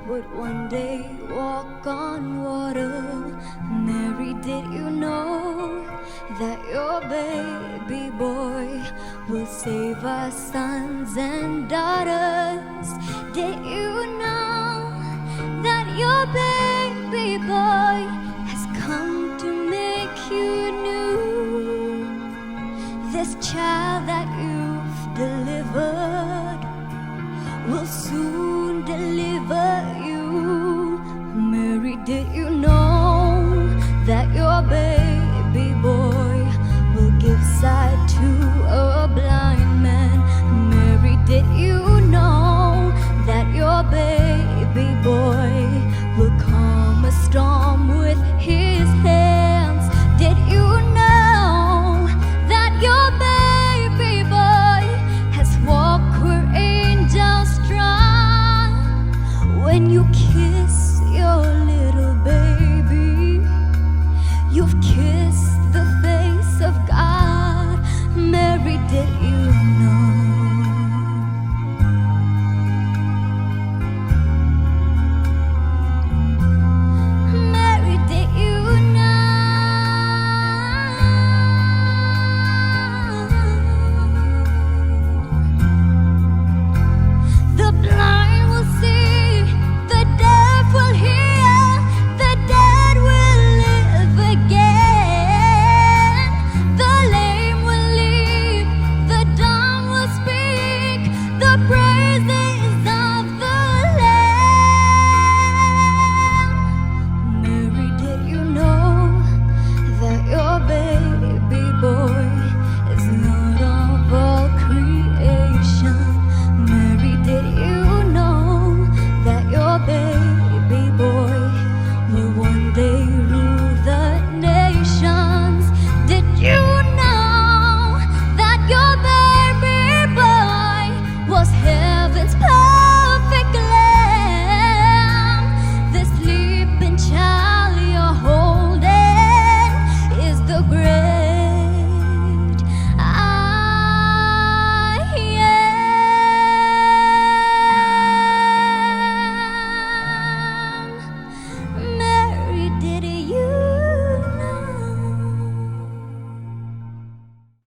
would one day walk on water. Mary, did you know that your baby boy will save our sons and daughters? Did you know that your baby boy has come to make you new? This child that